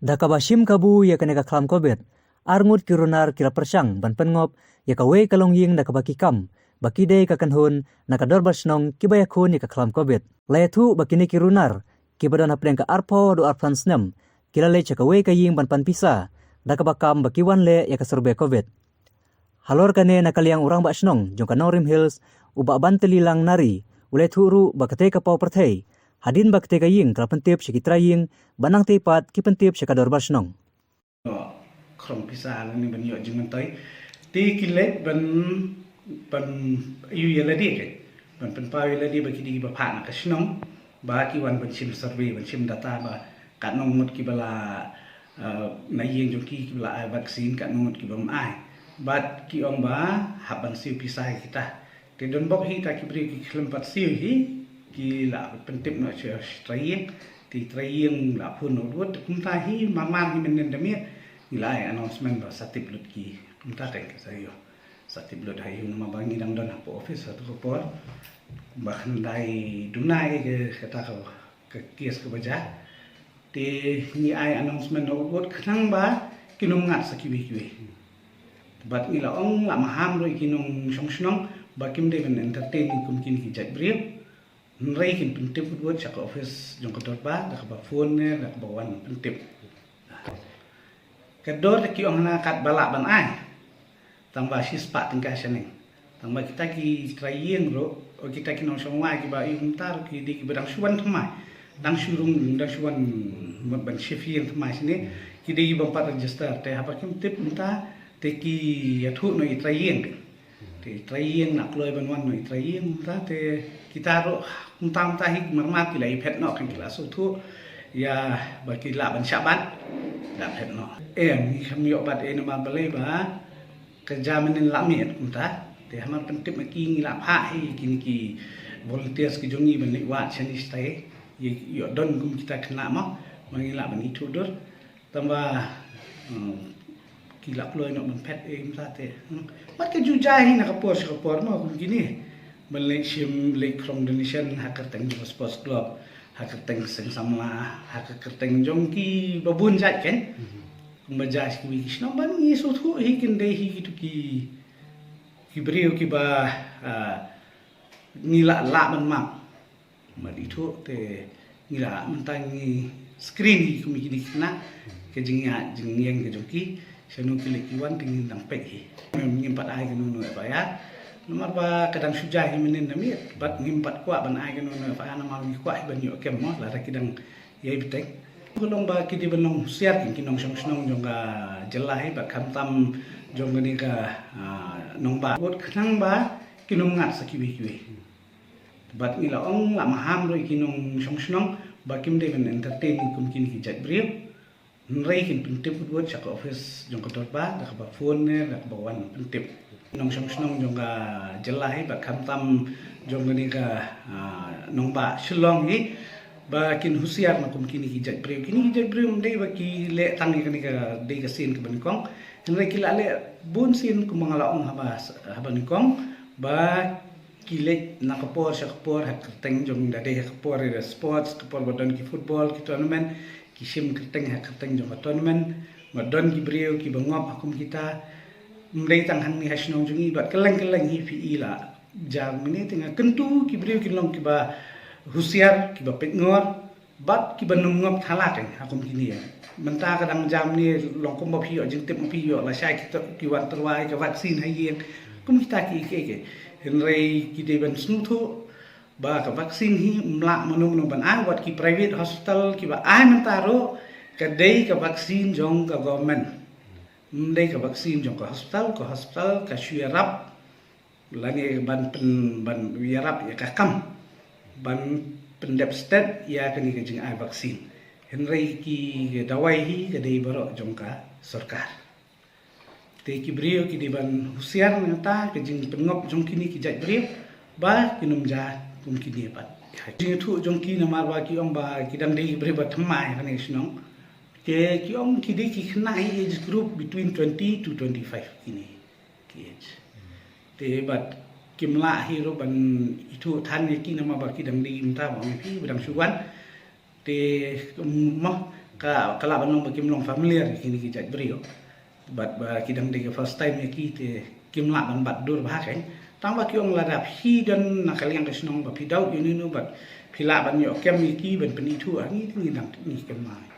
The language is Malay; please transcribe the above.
Dakabashim kabu ya kaneka klam kobet. Arngut kirunar kira persang ban pengop ya kawe kalong ying dakabaki kam. Bakide kakanhun nakador basnong kibayakun ya kaklam kobet. Layatu bakini kirunar kibadan hapren ka arpo do arpan snem. Kilale cakawe kaying ban pan pisa. Dakabakam bakiwan le ya kasurbe kobet. Halor kane nakaliang urang basnong jong kanorim hills uba bantelilang nari. Ule turu bakate kapau perthei. Hadin bakte kaying kalpentip sykitraying banang tepat kipentip syakador basnong. Krom pisa ni ban yo jing mentai ti kilet ban yu yeladi ke ban pen pa yeladi ba kidi ba pha na ka snong ba ki wan ban sim survey ban sim data ba ka nong mut ki bala na yeng jong ki bala vaccine ka nong mut ki bam ai bat ki ong ba haban siu pisa kita ti don bok hi ta ki bri ki klempat siu hi ki la pentip no che trayeng ti trayeng la phun no rut kum ta hi mamam hi men demit nilai announcement ba satip lut ki punta kai ka sayo satip lut hayu nama bangi dang don hapo office satu kopor bahkan dai dunai ke kata ko ke kies ke baja te ni ai announcement no bot khnang ba kinum ngat sakiwi kiwi bat ngila ong la maham roi kinong songsnong ba kim de ben entertain kum kin ki jat brief nrei kin pentip bot chak office jong ko ba da ba phone ne da ba wan pentip kedor ki ong na kat balak ban ai tangba sispa tingkah seneng tangba kita ki trayeng ro o kita ki nong songwa ki ba intar ki di bedang suan thmai dang surung dang suan ban shifien thmai sini ki di bampat register te apa kim tip unta te ki yathu no i trayeng te trayeng nak loi ban wan no i trayeng unta te kita ro untam ta hik marmat ki lai phet no kan kila so thu ya bagi la ban syabat dak phet no mi kami obat nama balai ba kerja menin lamit unta te hamar pentip maki ngila pha hi kini ki volunteers ki jongi ban liwat chani stay yo don gum kita kena mo mangila ban itu dur tambah kila kloy no ban phet unta te mat ke jujai hi na kapor mo kum gini balai sim lake from donation hakar teng sports club hakar teng seng samla hakar teng jongki babun jat kan bajas ki wis no ban ni so thu hi kin dei hi gitu ki brio ki ba ni la ban map ma di thu te ni la mentang ni screen hi kum ki na ke jing yang ke joki sanu ki le ki wan ting dang pe hi ngimpat ai ke nu ba ya nomor ba kadang sujah hi menen nami bat ngimpat kwa ban ai ke nu fa ana mal ni kwa ban yo kem mo la kidang yai bitek kulong ba kidi benong siar kinong song jong ga jelai ba kham tam jong ni ga nong ba bot khnang ba kinong ngat sakiwi kiwi bat ngila ong la maham roi kinong song ba kim de ben entertain kum kin ki jat brief nrei kin pentip bot chak office jong ko ba da ba phone ne da ba wan pentip nong song jong ga jelai ba kham tam jong ni ga nong ba shillong hi ba kin husiar na kum kini hijat breu mendai ba ki le tangi kani ka dei ka sin ka banikong henre ki la le bun sin kum mangala ong haba nikong ba ki le na kapor sa kapor hak teng jong da dei kapor re sports kapor bodon ki football ki tournament ki sim teng hak teng jong tournament bodon ki breu ki bangop hakum kita mendai tang han ni hasnong jungi ba keleng hi fi la jam ni tengah kentu ki breu ki long ki ba husiar ki bapet ngor bat ki banung ngop thala kan akum kini ya menta kadang jam ni longkom ba phi jing tip phi yo la sai ki wan terwai ka vaksin hai yen kum kita ki ke henrei ki de ban snu thu ba ka vaksin hi mla manu ban ai wat ki private hospital ki ba ai menta ro ka dei ka vaksin jong ka government dei ka vaksin jong ka hospital ka syarap lani ban yarap ya ka kam ban pendep stat ya kani ke jing ai vaksin henrei ki dawai hi ke dei baro jongka sarkar te ki brio ki diban husiar nata ke jing pengop jong kini ki jat brio ba kinum ja kum kini pat jing thu jong ki na mar ba ki ong ba ki dang dei brio ba thamai kani snong ke ki ong ki dei ki khna age group between 20 to 25 kini ki age te bat kimla hiro ban itu than ni ki nama ba ki dang di mta ba mi pi dang suwan te mo kala banong bakim long familiar kini kijat brio bat ba kidang de first time ya ki te kim la ban bat dur ba kan tang ba ki ong la dap hi dan na kaliang ke snong ba pidau ini no bat pila ban yo kem ki ban penitu ani dang ni kem mai